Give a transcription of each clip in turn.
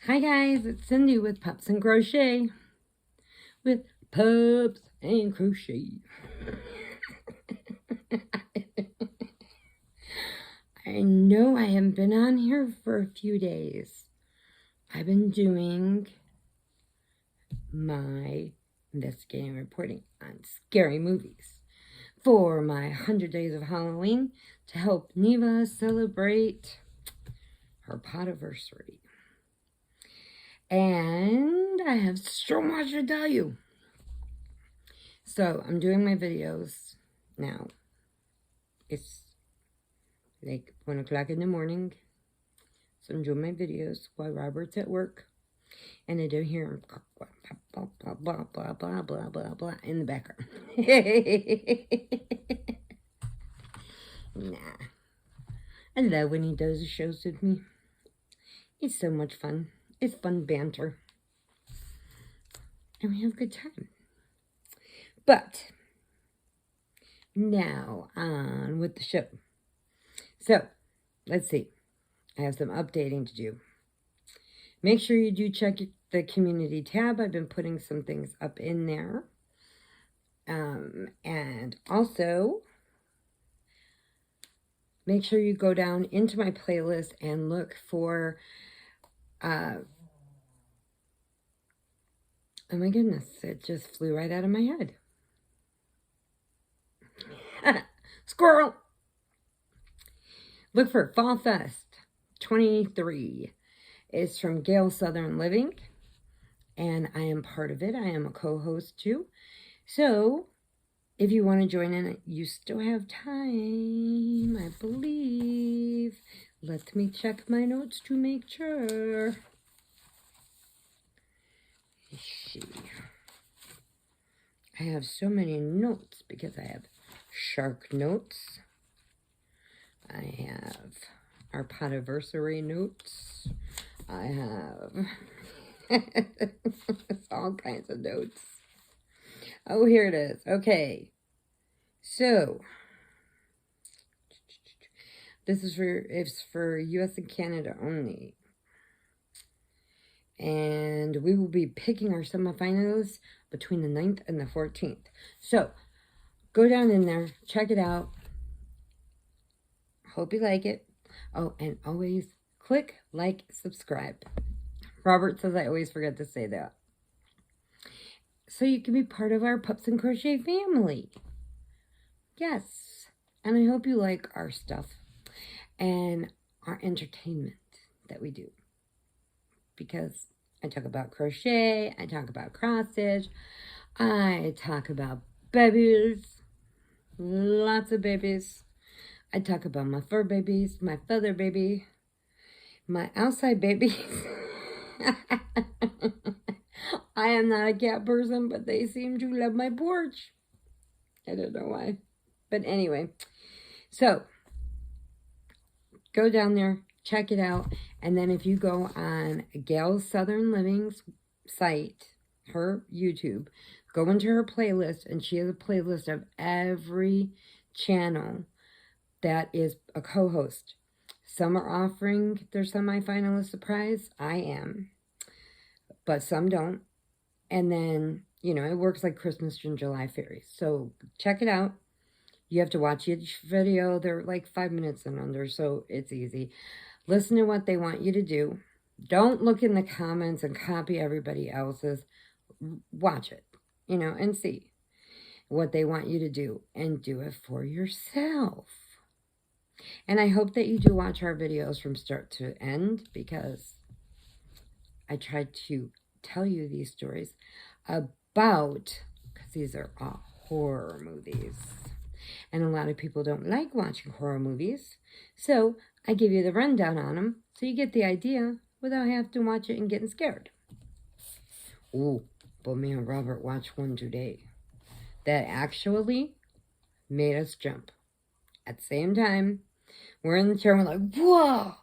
Hi guys, it's Cindy with Pups and Crochet. With Pups and Crochet. I know I haven't been on here for a few days. I've been doing my investigating reporting on scary movies for my 100 Days of Halloween to help Neva celebrate her Podiversary. And I have so much to tell you. So I'm doing my videos now. It's like 1 o'clock in the morning. So I'm doing my videos while Robert's at work. And I don't hear him blah, blah, blah, blah, blah, blah, blah, blah in the background. Nah. I love when he does the shows with me. It's so much fun. It's fun banter. And we have a good time. But now on with the show. So let's see. I have some updating to do. Make sure you do check the community tab. I've been putting some things up in there. And also make sure you go down into my playlist and look for oh my goodness, it just flew right out of my head. Squirrel! Look for Fall Fest 23. It's from Gale Southern Living, and I am part of it. I am a co-host too. So, if you want to join in, you still have time, I believe. Let me check my notes to make sure. Let's see. I have so many notes because I have shark notes. I have our Podiversary notes. I have all kinds of notes. Oh, here it is. Okay. So, this is for US and Canada only. And we will be picking our semifinalists between the 9th and the 14th. So, go down in there, check it out. Hope you like it. Oh, and always click, like, subscribe. Robert says I always forget to say that. So you can be part of our Pups and Crochet family. Yes. And I hope you like our stuff and our entertainment that we do. Because I talk about crochet, I talk about cross stitch, I talk about babies, lots of babies. I talk about my fur babies, my feather baby, my outside babies. I am not a cat person, but they seem to love my porch. I don't know why. But anyway, so go down there, check it out. And then if you go on Gale Southern Living's site, her YouTube, go into her playlist, and she has a playlist of every channel that is a co-host. Some are offering their semi-finalist a prize. I am. But some don't. And then, you know, it works like Christmas and July fairies. So check it out. You have to watch each video. They're like 5 minutes and under, so it's easy. Listen to what they want you to do. Don't look in the comments and copy everybody else's. Watch it, you know, and see what they want you to do. And do it for yourself. And I hope that you do watch our videos from start to end, because I try to tell you these stories about, because these are all horror movies. And a lot of people don't like watching horror movies. So I give you the rundown on them so you get the idea without having to watch it and getting scared. Oh, but me and Robert watched one today that actually made us jump. At the same time, we're in the chair and we're like, whoa!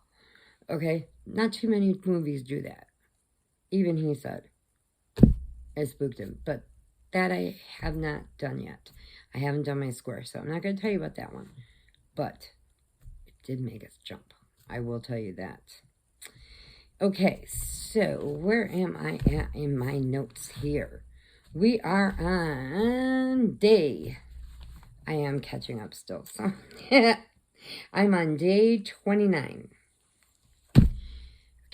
Okay, not too many movies do that. Even he said it spooked him. But that I have not done yet. I haven't done my square, so I'm not going to tell you about that one. But it did make us jump. I will tell you that. Okay, So, where am I at in my notes here? We are on day. I am catching up still, so I'm on day 29.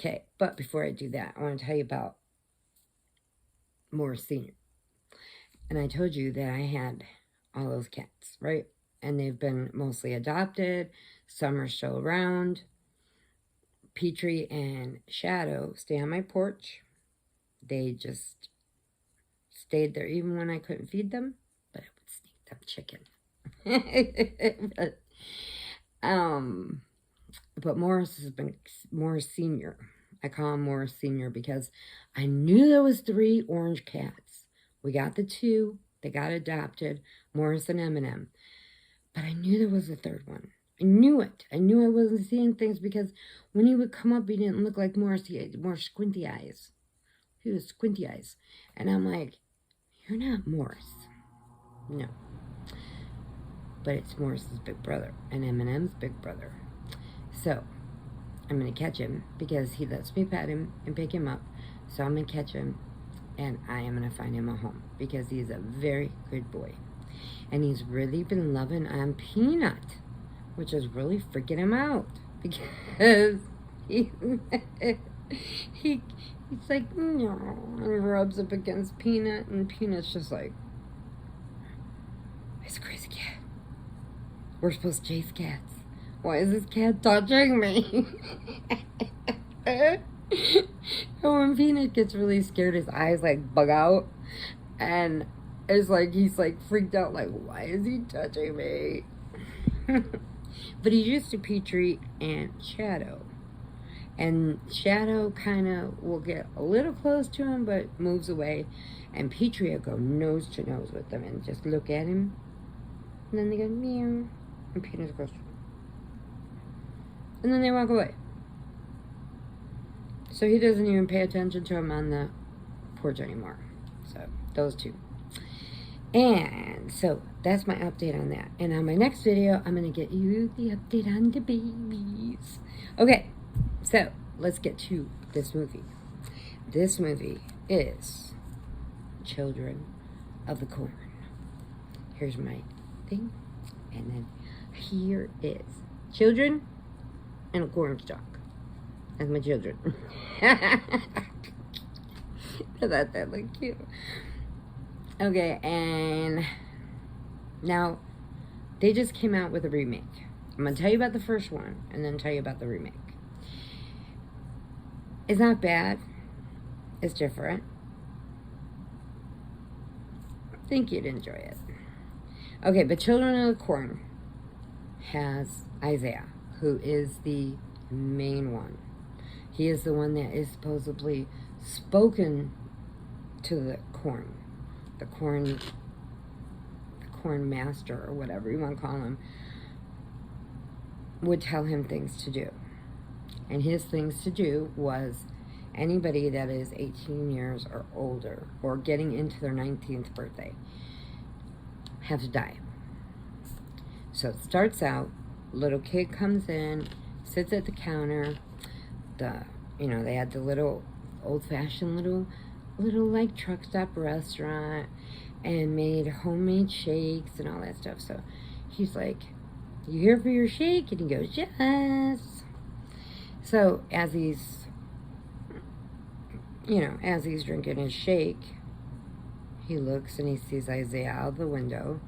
Okay, but before I do that, I want to tell you about Morris Sr. And I told you that I had all those cats, right? And they've been mostly adopted. Some are still around. Petrie and Shadow stay on my porch. They just stayed there even when I couldn't feed them, but I would sneak them chicken. But Morris has been Morris Senior. I call him Morris Senior because I knew there was 3 orange cats. We got the 2. They got adopted, Morris and M&M. But I knew there was a 3rd one. I knew it. I knew I wasn't seeing things because when he would come up, he didn't look like Morris. He had more squinty eyes. He was squinty eyes. And I'm like, you're not Morris. No. But it's Morris's big brother and M&M's big brother. So, I'm going to catch him because he lets me pet him and pick him up. So I'm going to catch him and I am going to find him a home because he's a very good boy. And he's really been loving on Peanut, which is really freaking him out because he's like, no, and rubs up against Peanut, and Peanut's just like, it's a crazy cat. We're supposed to chase cats. Why is this cat touching me? And when Peanut gets really scared, his eyes like bug out, and it's like he's like freaked out, like, why is he touching me? But he's used to Petrie and Shadow. And Shadow kind of will get a little close to him, but moves away. And Petrie will go nose to nose with them and just look at him. And then they go, meow. And Peanut goes, and then they walk away. So he doesn't even pay attention to him on the porch anymore. So, those 2. And so, that's my update on that. And on my next video, I'm going to get you the update on the babies. Okay, so let's get to this movie. This movie is Children of the Corn. Here's my thing. And then here is Children and a Cornstalk. That's my children. I thought that looked cute. Okay, and now they just came out with a remake. I'm going to tell you about the first one and then tell you about the remake. It's not bad. It's different. I think you'd enjoy it. Okay, but Children of the Corn has Isaiah, who is the main one. He is the one that is supposedly spoken to the corn master, or whatever you want to call him, would tell him things to do. And his things to do was anybody that is 18 years or older or getting into their 19th birthday have to die. So it starts out, little kid comes in, sits at the counter. They had the little old-fashioned little like truck stop restaurant and made homemade shakes and all that stuff. So he's like, you here for your shake? And he goes, yes. So as he's drinking his shake, he looks and he sees Isaiah out the window,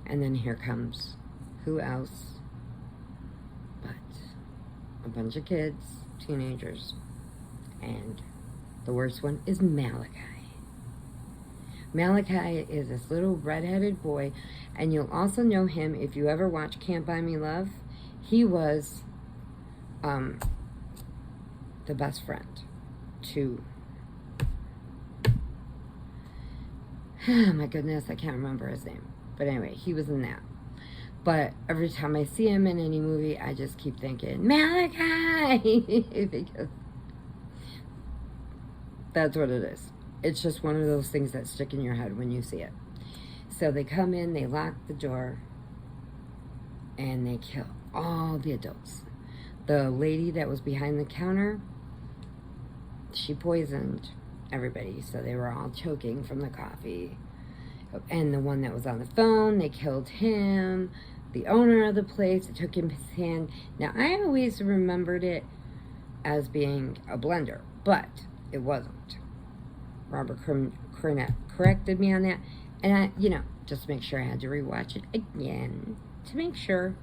and then here comes who else but a bunch of kids, teenagers, and the worst one is Malachi. Malachi is this little red-headed boy, and you'll also know him if you ever watch Can't Buy Me Love. He was the best friend to, oh my goodness, I can't remember his name. But anyway, he was in that. But every time I see him in any movie, I just keep thinking, Malachi! Because that's what it is. It's just one of those things that stick in your head when you see it. So they come in, they lock the door, and they kill all the adults. The lady that was behind the counter, she poisoned everybody, so they were all choking from the coffee. And the one that was on the phone, they killed him. The owner of the place, it took him his hand. Now, I always remembered it as being a blender, but it wasn't. Robert corrected me on that. And I, just to make sure, I had to rewatch it again to make sure.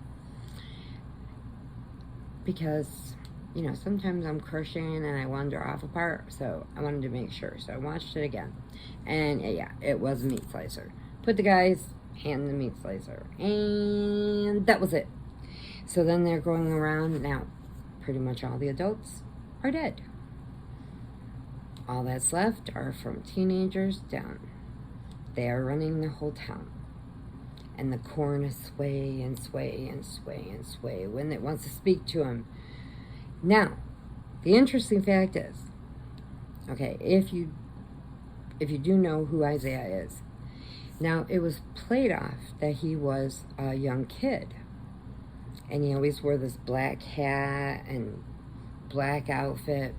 Because, sometimes I'm crocheting and I wander off a part, so I wanted to make sure. So I watched it again. And yeah, it was a meat slicer. Put the guy's hand in the meat slicer. And that was it. So then they're going around. Now, pretty much all the adults are dead. All that's left are from teenagers down. They are running the whole town. And the corn is sway and sway and sway and sway when it wants to speak to him. Now, the interesting fact is, okay, if you do know who Isaiah is, now it was played off that he was a young kid. And he always wore this black hat and black outfit.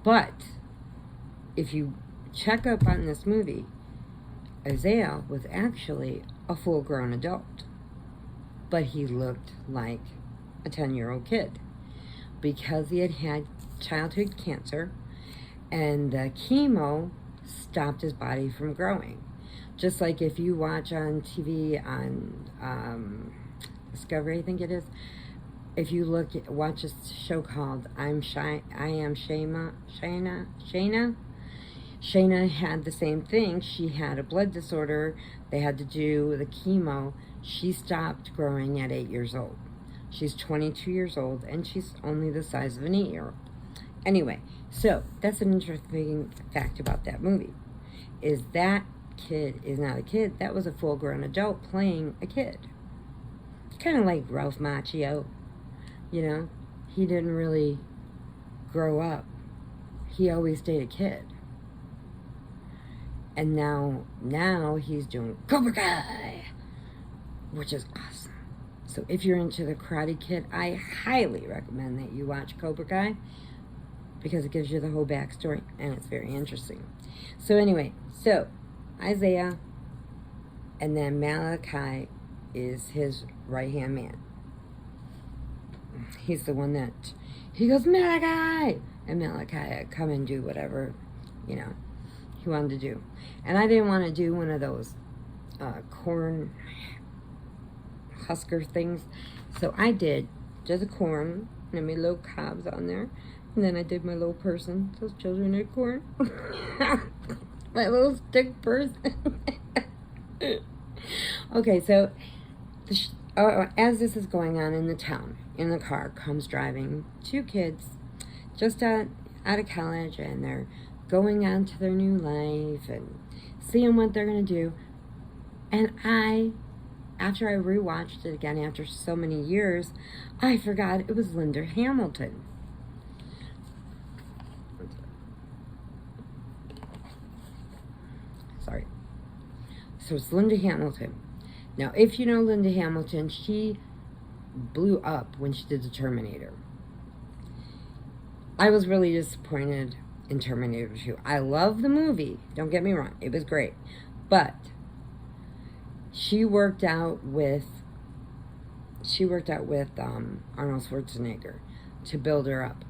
But if you check up on this movie, Isaiah was actually a full-grown adult, but he looked like a 10-year-old kid because he had had childhood cancer, and the chemo stopped his body from growing. Just like if you watch on TV on Discovery, I think it is, if you watch a show called I Am Shayna. Shayna had the same thing. She had a blood disorder. They had to do the chemo. She stopped growing at 8 years old. She's 22 years old, and she's only the size of an 8-year-old. Anyway, so that's an interesting fact about that movie, is that kid is not a kid. That was a full-grown adult playing a kid. Kind of like Ralph Macchio, He didn't really grow up. He always stayed a kid. And now he's doing Cobra Kai, which is awesome. So if you're into the Karate Kid, I highly recommend that you watch Cobra Kai because it gives you the whole backstory and it's very interesting. So anyway, so Isaiah, and then Malachi is his right-hand man. He's the one that, he goes, Malachi! And Malachi come and do whatever, he wanted to do. And I didn't want to do one of those corn husker things. So I did just a corn, and I made little cobs on there. And then I did my little person. Those children ate corn. My little stick person. Okay, so as this is going on in the town, in the car comes driving two kids just out of college, and they're going on to their new life and seeing what they're going to do. And after I rewatched it again after so many years, I forgot it was Linda Hamilton. Sorry. So it's Linda Hamilton. Now, if you know Linda Hamilton, she blew up when she did the Terminator. I was really disappointed in Terminator 2. I love the movie. Don't get me wrong. It was great. But she worked out with Arnold Schwarzenegger to build her up.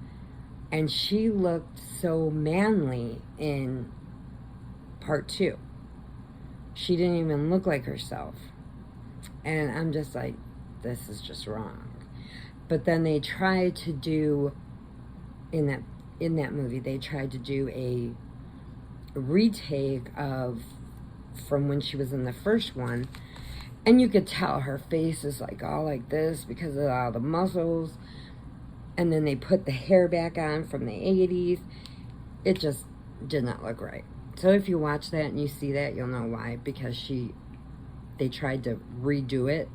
And she looked so manly in part 2. She didn't even look like herself. And I'm just like, this is just wrong. But then they tried to do, in that movie, they tried to do a retake of from when she was in the first one, and you could tell her face is like all like this because of all the muscles. And then they put the hair back on from the 80s. It just did not look right. So if you watch that and you see that, you'll know why, because they tried to redo it,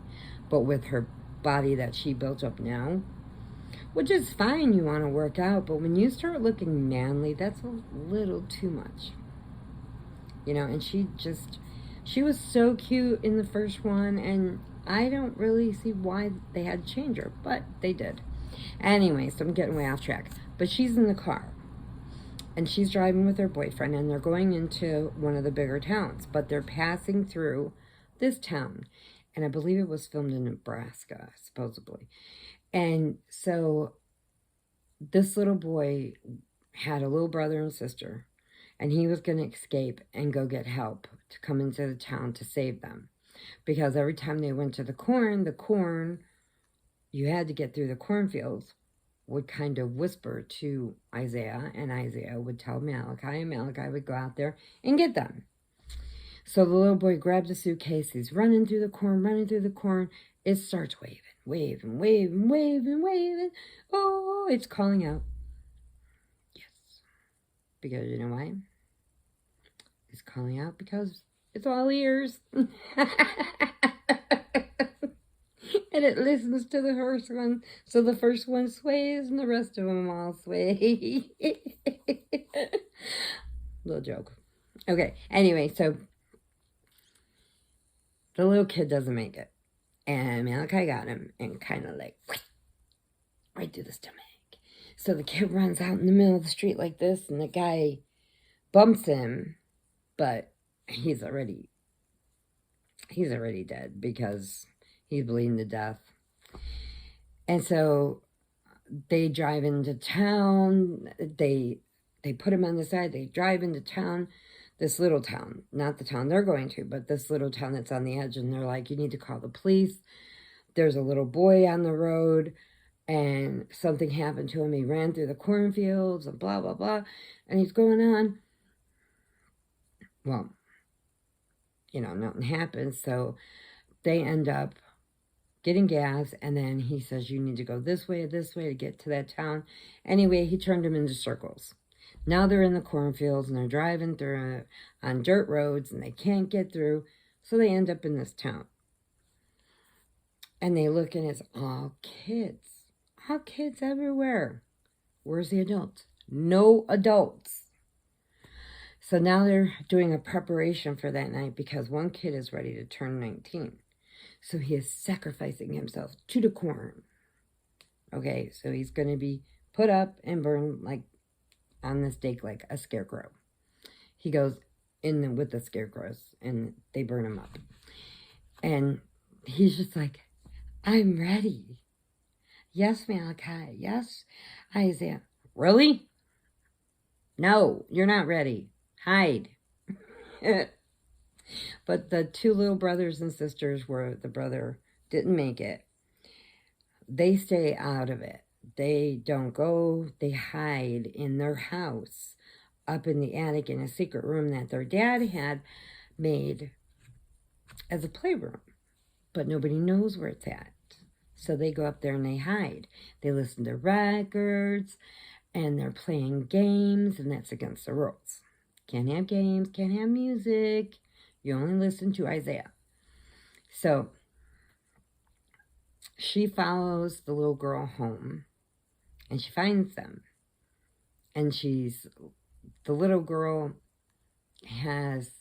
but with her body that she built up now, which is fine, you want to work out, but when you start looking manly, that's a little too much. And she was so cute in the first one, and I don't really see why they had to change her, but they did. Anyway, so I'm getting way off track. But she's in the car, And she's driving with her boyfriend, and they're going into one of the bigger towns, but they're passing through this town. And I believe it was filmed in Nebraska, supposedly. And so this little boy had a little brother and sister, and he was going to escape and go get help to come into the town to save them. Because every time they went to the corn, you had to get through the cornfields, would kind of whisper to Isaiah, and Isaiah would tell Malachi, and Malachi would go out there and get them. So the little boy grabs a suitcase, he's running through the corn, it starts waving. Oh, it's calling out. Yes. Because you know why? It's calling out because it's all ears. And it listens to the first one. So the first one sways and the rest of them all sway. Little joke. Okay, anyway, so the little kid doesn't make it. And Malachi got him and kind of like, right through the stomach. So the kid runs out in the middle of the street like this, and the guy bumps him, but he's already dead because he's bleeding to death. And so they drive into town. They put him on the side. They drive into town, this little town, not the town they're going to, but this little town that's on the edge. And they're like, you need to call the police. There's a little boy on the road, and something happened to him. He ran through the cornfields and blah, blah, blah. And he's going on. Well, you know, nothing happens. So they end up getting gas, and then he says, you need to go this way to get to that town. Anyway, he turned them into circles. Now they're in the cornfields, and they're driving through on dirt roads, and they can't get through, so they end up in this town. And they look, and it's all kids everywhere. Where's the adults? No adults. So now they're doing a preparation for that night because one kid is ready to turn 19. So he is sacrificing himself to the corn. Okay, so he's going to be put up and burned like on the stake like a scarecrow. He goes in with the scarecrows and they burn him up. And he's just like, I'm ready. Yes, Malachi. Yes, Isaiah. Really? No, you're not ready. Hide. But the two little brothers and sisters where the brother didn't make it, they stay out of it. They don't go. They hide in their house up in the attic in a secret room that their dad had made as a playroom. But nobody knows where it's at. So they go up there and they hide. They listen to records and they're playing games, and that's against the rules. Can't have games, can't have music. You only listen to Isaiah. So she follows the little girl home, and she finds them. And the little girl has,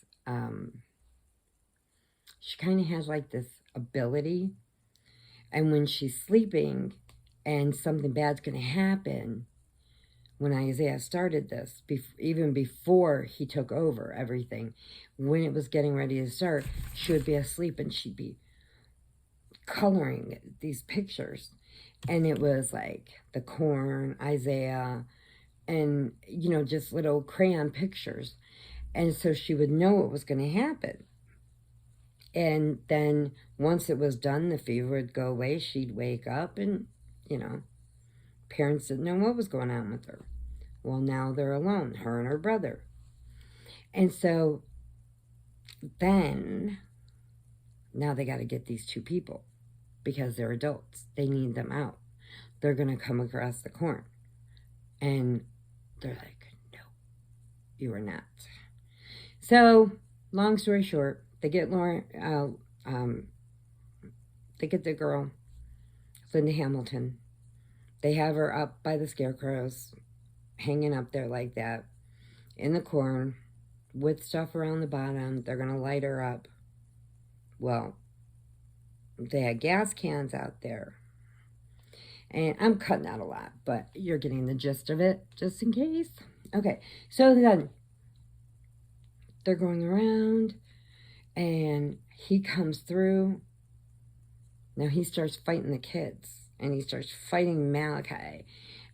she kind of has like this ability. And when she's sleeping and something bad's going to happen, when Isaiah started this, even before he took over everything, when it was getting ready to start, she would be asleep and she'd be coloring these pictures. And it was like the corn, Isaiah, and, you know, just little crayon pictures. And so she would know what was going to happen. And then once it was done, the fever would go away. She'd wake up and, you know, parents didn't know what was going on with her. Well, now they're alone, her and her brother. And so then, now they got to get these two people because they're adults. They need them out. They're going to come across the corn. And they're like, no, you are not. So, long story short, they get they get the girl, Linda Hamilton. They have her up by the scarecrows, hanging up there like that, in the corn, with stuff around the bottom. They're going to light her up. Well, they had gas cans out there. And I'm cutting out a lot, but you're getting the gist of it, just in case. Okay, so then they're going around and he comes through. Now he starts fighting the kids and he starts fighting Malachi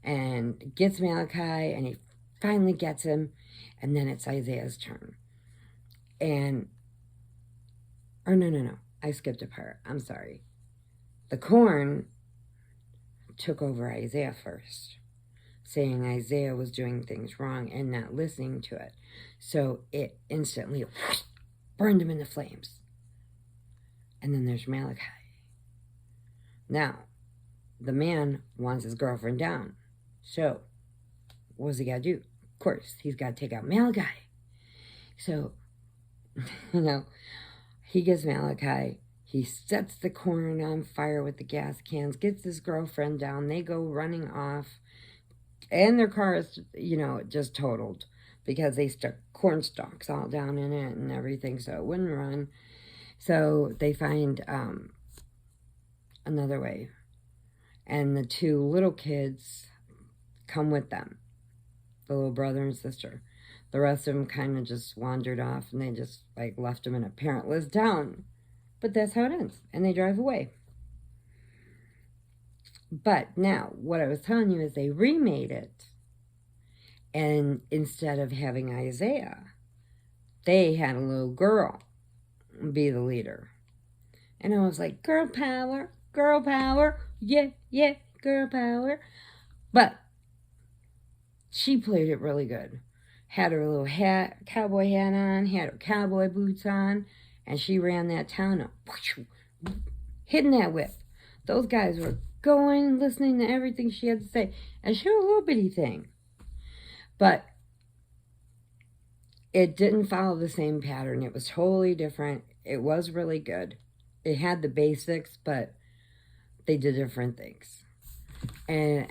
and gets Malachi and he finally gets him. And then it's Isaiah's turn. And, or no, I skipped a part. I'm sorry. The corn took over Isaiah first, saying Isaiah was doing things wrong and not listening to it. So it instantly burned him in the flames. And then there's Malachi. Now, the man wants his girlfriend down. So, what's he got to do? Of course, he's got to take out Malachi. So, he gets Malachi. He sets the corn on fire with the gas cans, gets his girlfriend down. They go running off. And their car is, just totaled because they stuck corn stalks all down in it and everything, so it wouldn't run. So they find another way. And the two little kids come with them, the little brother and sister. The rest of them kind of just wandered off and they just left them in a parentless town. But that's how it ends. And they drive away. But now, what I was telling you is they remade it. And instead of having Isaiah, they had a little girl be the leader. And I was like, girl power, yeah, girl power. But she played it really good. Had her little cowboy hat on, had her cowboy boots on, and she ran that town up, hitting that whip. Those guys were going, listening to everything she had to say. And she was a little bitty thing. But it didn't follow the same pattern. It was totally different. It was really good. It had the basics, but they did different things. And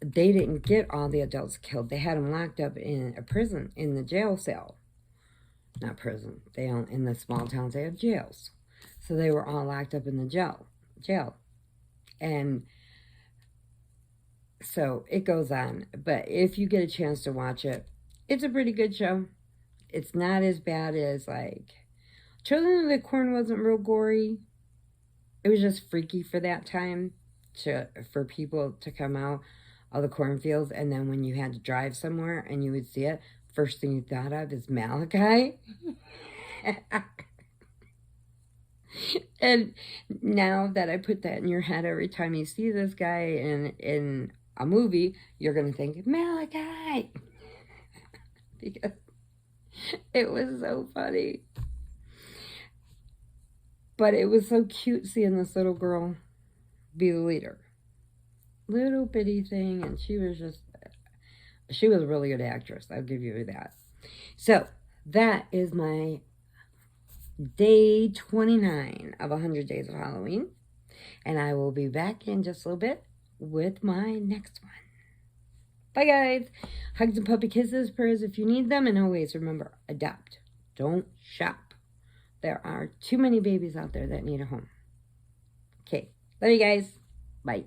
they didn't get all the adults killed. They had them locked up in a prison, in the jail cell. Not prison. In the small towns, they have jails. So they were all locked up in the jail. And so it goes on. But if you get a chance to watch it, it's a pretty good show. It's not as bad as Children of the Corn wasn't real gory. It was just freaky for that time for people to come out of the cornfields. And then when you had to drive somewhere and you would see it, first thing you thought of is Malachi. And now that I put that in your head, every time you see this guy in a movie, you're going to think, Malachi! Because it was so funny. But it was so cute seeing this little girl be the leader. Little bitty thing, and she was a really good actress. I'll give you that. So, that is my day 29 of 100 Days of Halloween. And I will be back in just a little bit with my next one. Bye, guys. Hugs and puppy kisses, prayers if you need them. And always remember, adopt. Don't shop. There are too many babies out there that need a home. Okay. Love you guys. Bye.